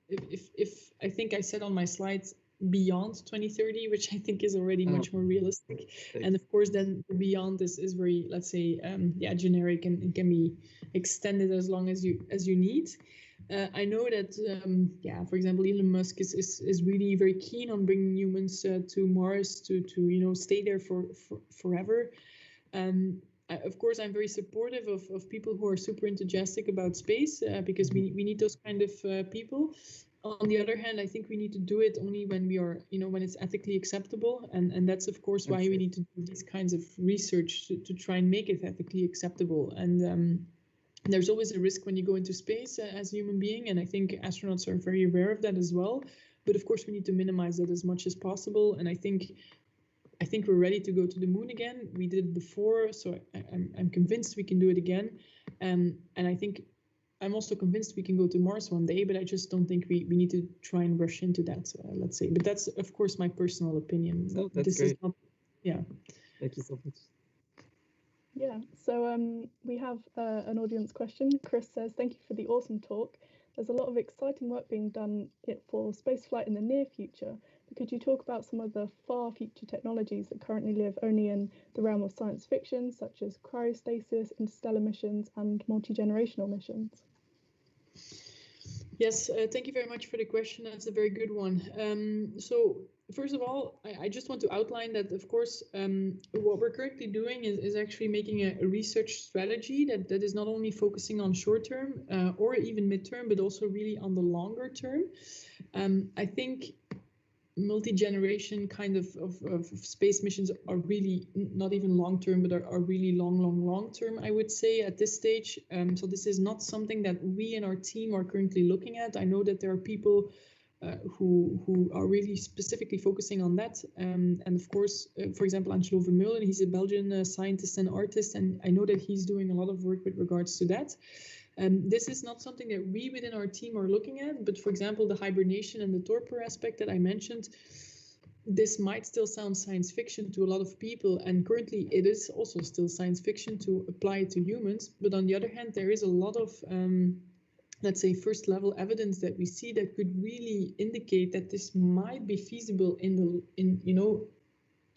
if I think I said on my slides beyond 2030, which I think is already much more realistic. And of course, then beyond is very, let's say, generic, and it can be extended as long as you need. I know that, for example, Elon Musk is really very keen on bringing humans to Mars to stay there for forever. Of course, I'm very supportive of people who are super enthusiastic about space, because we need those kind of people. On the other hand, I think we need to do it only when we are, when it's ethically acceptable. And that's, of course, why we need to do these kinds of research to try and make it ethically acceptable. And there's always a risk when you go into space as a human being. And I think astronauts are very aware of that as well. But of course, we need to minimize that as much as possible. And I think we're ready to go to the moon again. We did it before, so I'm convinced we can do it again. And I think I'm also convinced we can go to Mars one day, but I just don't think we need to try and rush into that, let's say. But that's, of course, my personal opinion. No, that's great. Yeah. Thank you so much. Yeah, so we have an audience question. Chris says, thank you for the awesome talk. There's a lot of exciting work being done for spaceflight in the near future. But could you talk about some of the far future technologies that currently live only in the realm of science fiction, such as cryostasis, interstellar missions, and multi-generational missions? Yes, thank you very much for the question. That's a very good one. So first of all, I just want to outline that, of course, what we're currently doing is actually making a research strategy that is not only focusing on short term or even midterm, but also really on the longer term. I think multi-generation kind of space missions are really not even long-term, but are really long-term, I would say, at this stage. So this is not something that we in our team are currently looking at. I know that there are people who are really specifically focusing on that. And of course, for example, Angelo Vermeulen, he's a Belgian scientist and artist, and I know that he's doing a lot of work with regards to that. This is not something that we within our team are looking at, but for example, the hibernation and the torpor aspect that I mentioned, this might still sound science fiction to a lot of people, and currently it is also still science fiction to apply it to humans. But on the other hand, there is a lot of, let's say, first level evidence that we see that could really indicate that this might be feasible in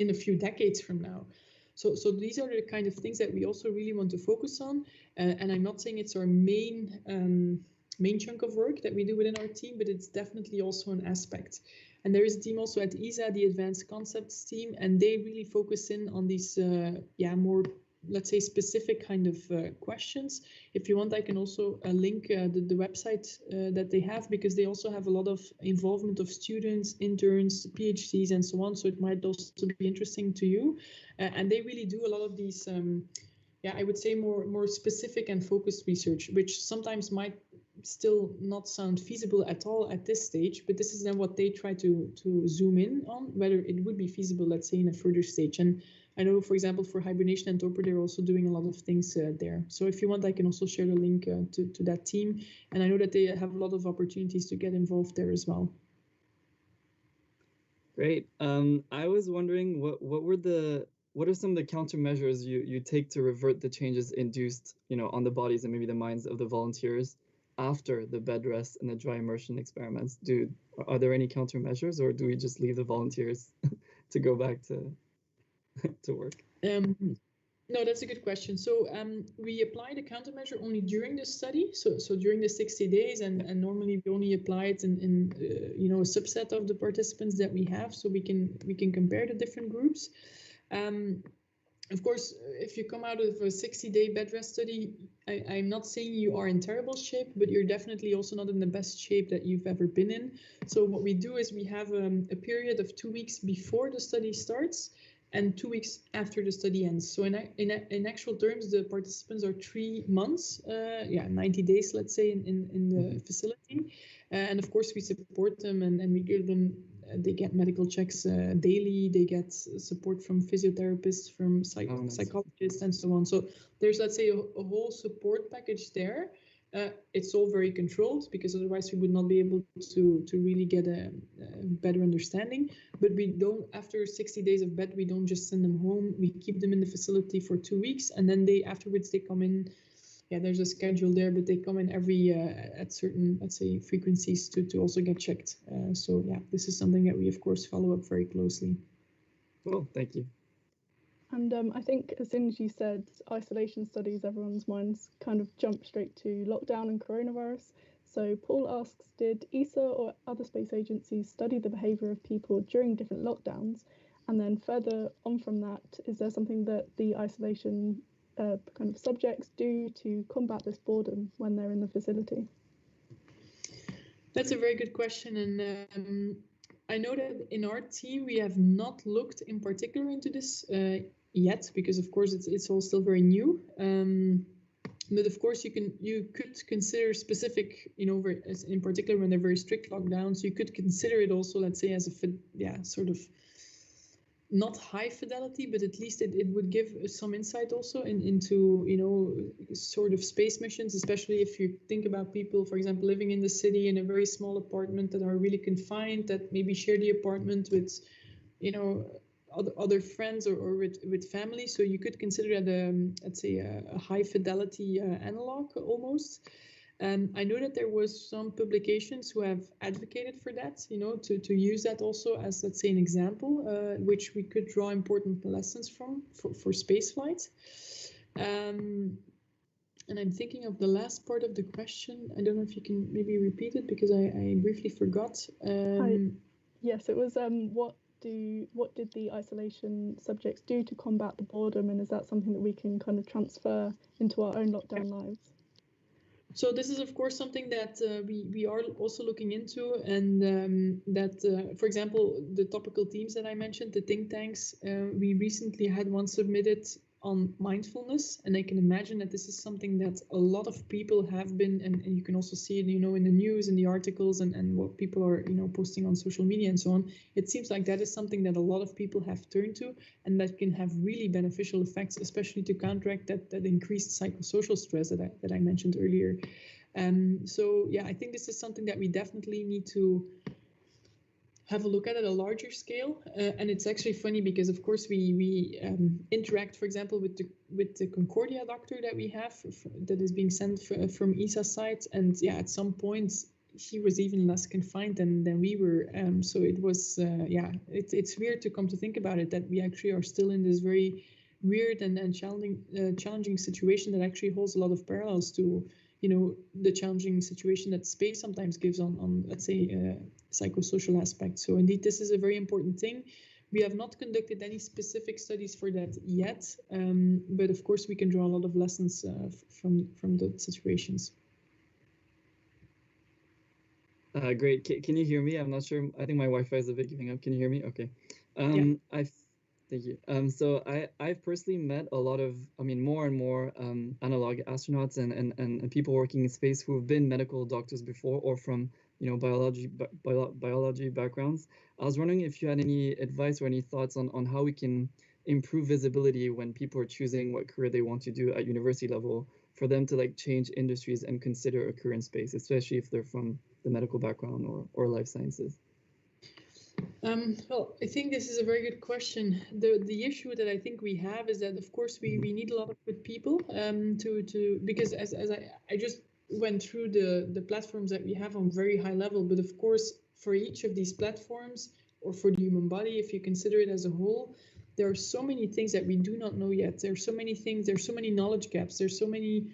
a few decades from now. So these are the kind of things that we also really want to focus on. And I'm not saying it's our main chunk of work that we do within our team, but it's definitely also an aspect. And there is a team also at ESA, the Advanced Concepts team, and they really focus in on these, more, let's say, specific kind of questions. If you want, I can also link the website that they have, because they also have a lot of involvement of students, interns, PhDs, and so on. So it might also be interesting to you. And they really do a lot of these, I would say more specific and focused research, which sometimes might still not sound feasible at all at this stage, but this is then what they try to zoom in on, whether it would be feasible, let's say, in a further stage. And I know, for example, for hibernation and torpor, they're also doing a lot of things there. So if you want, I can also share the link to that team. And I know that they have a lot of opportunities to get involved there as well. Great. I was wondering, what are some of the countermeasures you take to revert the changes induced, on the bodies and maybe the minds of the volunteers after the bed rest and the dry immersion experiments? Are there any countermeasures, or do we just leave the volunteers to go back to work? No, that's a good question. So we apply the countermeasure only during the study. So during the 60 days, and normally we only apply it in a subset of the participants that we have, so we can compare the different groups. Of course, if you come out of a 60-day bed rest study, I'm not saying you are in terrible shape, but you're definitely also not in the best shape that you've ever been in. So what we do is we have a period of 2 weeks before the study starts and 2 weeks after the study ends. So in actual terms, the participants are 3 months, 90 days, let's say, in the facility. And of course, we support them and we give them, they get medical checks daily, they get support from physiotherapists, from psychologists, and so on. So there's, let's say, a whole support package there. It's all very controlled, because otherwise we would not be able to really get a better understanding. But we don't, after 60 days of bed, we don't just send them home. We keep them in the facility for 2 weeks, and then afterwards they come in there's a schedule there, but they come in every at certain, let's say, frequencies to also get checked. So yeah, this is something that we of course follow up very closely. Cool, thank you. And I think as soon as you said isolation studies, everyone's minds kind of jumped straight to lockdown and coronavirus. So Paul asks, did ESA or other space agencies study the behaviour of people during different lockdowns? And then further on from that, is there something that the isolation kind of subjects do to combat this boredom when they're in the facility? That's a very good question. And I know that in our team, we have not looked in particular into this yet, because of course it's all still very new. But of course you could consider specific, in particular when they're very strict lockdowns, you could consider it also, let's say, as a sort of not high fidelity, but at least it would give some insight also into sort of space missions, especially if you think about people, for example, living in the city in a very small apartment that are really confined, that maybe share the apartment with other friends or with family. So you could consider it let's say a high fidelity analog almost. I know that there was some publications who have advocated for that, to use that also as, let's say, an example, which we could draw important lessons from for space flight. And I'm thinking of the last part of the question. I don't know if you can maybe repeat it, because I briefly forgot. Yes, it was what did the isolation subjects do to combat the boredom, and is that something that we can kind of transfer into our own lockdown lives? So this is, of course, something that we are also looking into, and that, for example, the topical teams that I mentioned, the think tanks, we recently had one submitted on mindfulness, and I can imagine that this is something that a lot of people have been, and you can also see it, in the news, in the articles, and what people are, posting on social media and so on. It seems like that is something that a lot of people have turned to, and that can have really beneficial effects, especially to counteract that increased psychosocial stress that I mentioned earlier. So yeah, I think this is something that we definitely need to have a look at a larger scale, and it's actually funny because, of course, we interact, for example, with the Concordia doctor that we have that is being sent from ESA side, and yeah, at some point he was even less confined than we were. So it was it's weird to come to think about it, that we actually are still in this very weird and challenging situation that actually holds a lot of parallels to the challenging situation that space sometimes gives on let's say, psychosocial aspects. So indeed, this is a very important thing. We have not conducted any specific studies for that yet, but of course we can draw a lot of lessons from the situations. Great. Can you hear me? I'm not sure. I think my Wi-Fi is a bit giving up. Can you hear me? Okay. Yeah. Thank you. So I've personally met a lot of, more and more analog astronauts and people working in space who have been medical doctors before, or from biology backgrounds. I was wondering if you had any advice or any thoughts on how we can improve visibility when people are choosing what career they want to do at university level, for them to change industries and consider a career in space, especially if they're from the medical background or life sciences. Well, I think this is a very good question. The issue that I think we have is that, of course, we need a lot of good people because as I just went through the platforms that we have on very high level, but of course, for each of these platforms, or for the human body, if you consider it as a whole, there are so many things that we do not know yet. There's so many things, there's so many knowledge gaps, there's so many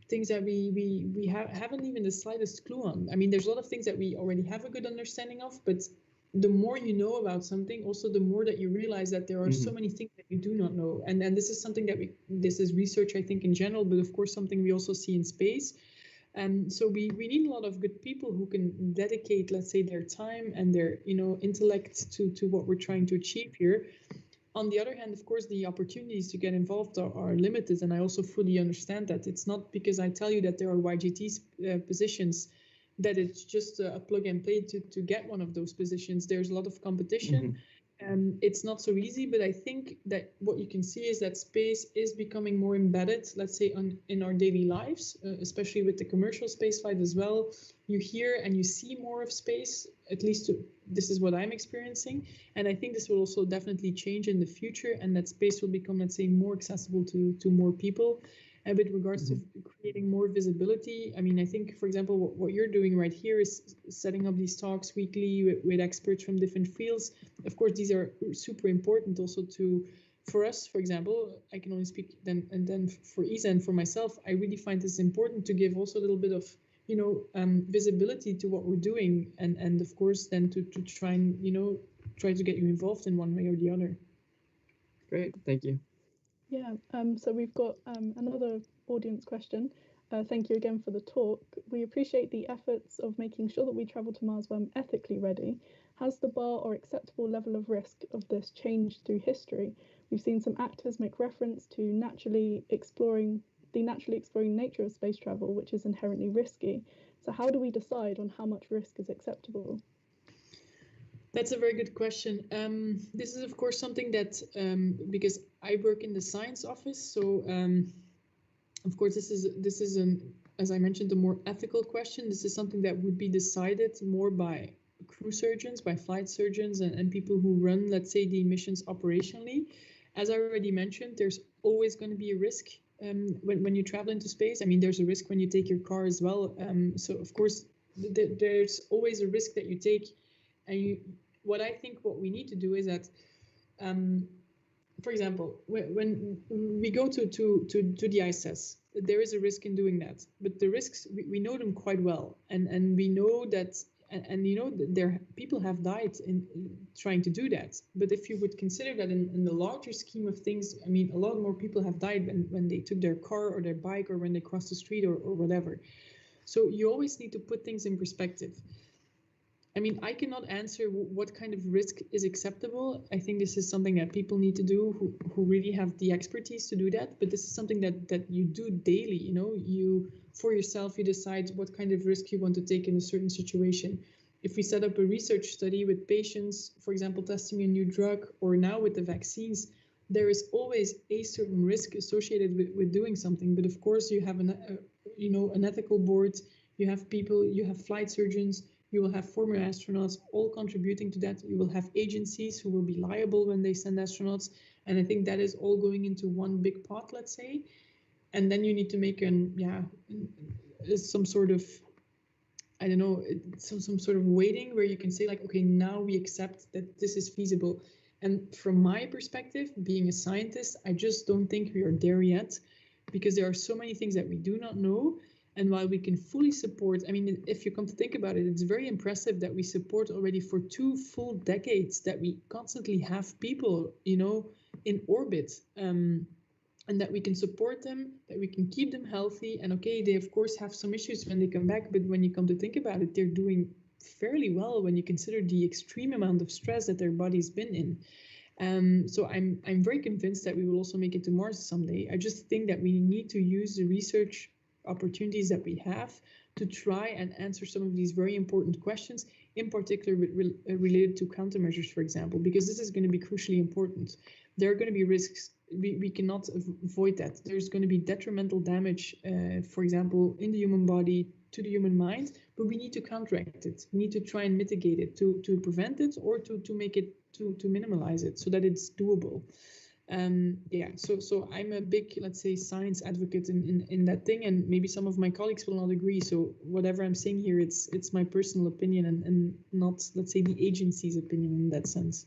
things that we haven't even the slightest clue on. I mean, there's a lot of things that we already have a good understanding of, but the more you know about something, also the more that you realize that there are so many things that you do not know. And this is something that this is research, I think, in general, but of course something we also see in space. And so we need a lot of good people who can dedicate, let's say, their time and their intellect to what we're trying to achieve here. On the other hand, of course, the opportunities to get involved are limited, and I also fully understand that. It's not because I tell you that there are YGT positions that it's just a plug and play to get one of those positions. There's a lot of competition, and it's not so easy, but I think that what you can see is that space is becoming more embedded, let's say, in our daily lives, especially with the commercial space flight as well. You hear and you see more of space, at least this is what I'm experiencing. And I think this will also definitely change in the future, and that space will become, let's say, more accessible to more people. And with regards to creating more visibility, I mean, I think, for example, what you're doing right here is setting up these talks weekly with experts from different fields. Of course, these are super important also for us, for example. I can only speak then for ESA and for myself. I really find this important to give also a little bit of visibility to what we're doing, and of course then to try and try to get you involved in one way or the other. Great, thank you. Yeah, so we've got another audience question. Thank you again for the talk. We appreciate the efforts of making sure that we travel to Mars when ethically ready. Has the bar or acceptable level of risk of this changed through history? We've seen some actors make reference to naturally exploring nature of space travel, which is inherently risky. So how do we decide on how much risk is acceptable? That's a very good question. This is, of course, something that, because I work in the science office, so of course, this is as I mentioned, a more ethical question. This is something that would be decided more by crew surgeons, by flight surgeons, and people who run, let's say, the missions operationally. As I already mentioned, there's always going to be a risk when you travel into space. I mean, there's a risk when you take your car as well. So, of course, there's always a risk that you take. And what I think what we need to do is that, for example, when we go to the ISS, there is a risk in doing that. But the risks, we know them quite well. And we know that, and people have died in trying to do that. But if you would consider that in the larger scheme of things, I mean, a lot more people have died when they took their car or their bike or when they crossed the street or whatever. So you always need to put things in perspective. I mean, I cannot answer what kind of risk is acceptable. I think this is something that people need to do who really have the expertise to do that. But this is something that you do daily. You for yourself, you decide what kind of risk you want to take in a certain situation. If we set up a research study with patients, for example, testing a new drug, or now with the vaccines, there is always a certain risk associated with doing something. But of course, you have an ethical board. You have people. You have flight surgeons. You will have former astronauts all contributing to that. You will have agencies who will be liable when they send astronauts. And I think that is all going into one big pot, let's say. And then you need to make some sort of, I don't know, some sort of weighting where you can say like, okay, now we accept that this is feasible. And from my perspective, being a scientist, I just don't think we are there yet, because there are so many things that we do not know. And while we can fully support, I mean, if you come to think about it, it's very impressive that we support already for 2 full decades, that we constantly have people, in orbit, and that we can support them, that we can keep them healthy. And okay, they of course have some issues when they come back, but when you come to think about it, they're doing fairly well when you consider the extreme amount of stress that their body's been in. So I'm very convinced that we will also make it to Mars someday. I just think that we need to use the research opportunities that we have to try and answer some of these very important questions, in particular related to countermeasures, for example, because this is going to be crucially important. There are going to be risks. We cannot avoid that. There's going to be detrimental damage, for example, in the human body, to the human mind, but we need to counteract it. We need to try and mitigate it, to prevent it, or to make it, to minimize it so that it's doable. So I'm a big, let's say, science advocate in that thing, and maybe some of my colleagues will not agree. So whatever I'm saying here, it's my personal opinion and not, let's say, the agency's opinion in that sense.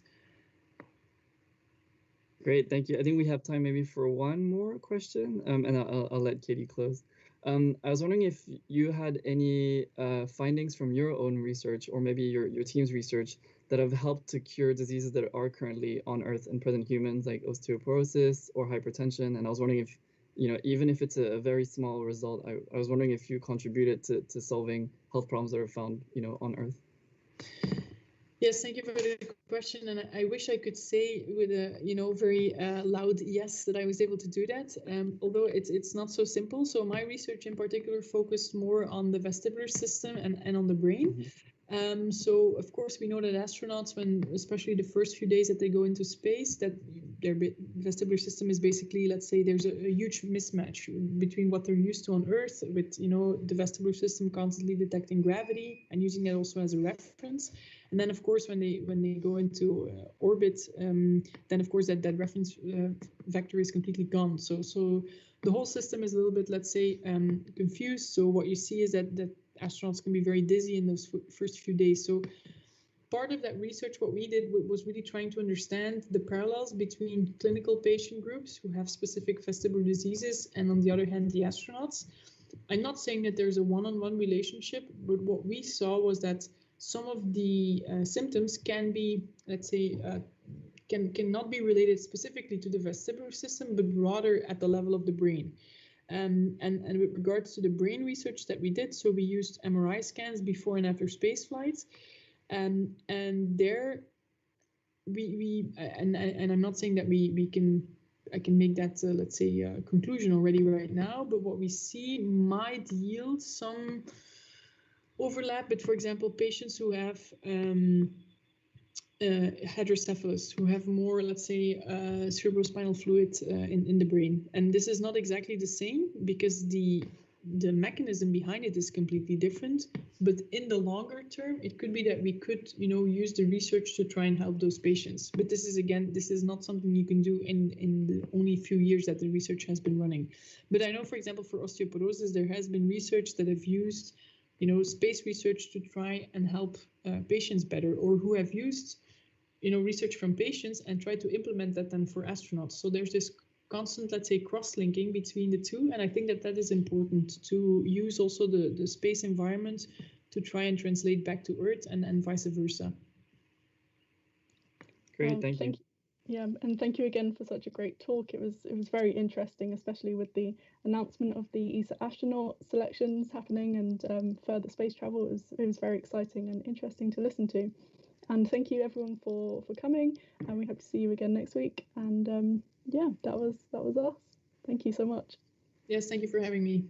Great, thank you. I think we have time maybe for one more question, and I'll let Katie close. I was wondering if you had any findings from your own research, or maybe your team's research, that have helped to cure diseases that are currently on Earth in present humans, like osteoporosis or hypertension. And I was wondering if, even if it's a very small result, I was wondering if you contributed to solving health problems that are found, on Earth. Yes, thank you for the question. And I wish I could say with a, very loud yes that I was able to do that, although it's not so simple. So my research in particular focused more on the vestibular system and on the brain. Mm-hmm. So, of course, we know that astronauts, especially the first few days that they go into space, that their vestibular system is basically, let's say, there's a huge mismatch between what they're used to on Earth with, the vestibular system constantly detecting gravity and using it also as a reference. And then, of course, when they go into orbit, then of course that reference vector is completely gone. So the whole system is a little bit, let's say, confused. So what you see is that astronauts can be very dizzy in those first few days. So part of that research, what we did was really trying to understand the parallels between clinical patient groups who have specific vestibular diseases and, on the other hand, the astronauts. I'm not saying that there's a one-on-one relationship, but what we saw was that some of the symptoms can be, let's say, cannot be related specifically to the vestibular system, but rather at the level of the brain. And with regards to the brain research that we did, so we used MRI scans before and after space flights. And there I'm not saying that I can make that let's say conclusion already right now, but what we see might yield some overlap. But for example, patients who have hydrocephalus, who have more, let's say, cerebrospinal fluid in the brain, and this is not exactly the same because the mechanism behind it is completely different. But in the longer term, it could be that we could, use the research to try and help those patients. But this is not something you can do in the only few years that the research has been running. But I know, for example, for osteoporosis, there has been research that have used, space research to try and help patients better, or who have used, research from patients and try to implement that then for astronauts. So there's this constant, let's say, cross-linking between the two. And I think that is important to use also the space environment to try and translate back to Earth and vice versa. Great, thank you. Yeah, and thank you again for such a great talk. It was very interesting, especially with the announcement of the ESA astronaut selections happening and further space travel. It was very exciting and interesting to listen to. And thank you everyone for coming, and we hope to see you again next week. And yeah, that was us. Thank you so much. Yes, thank you for having me.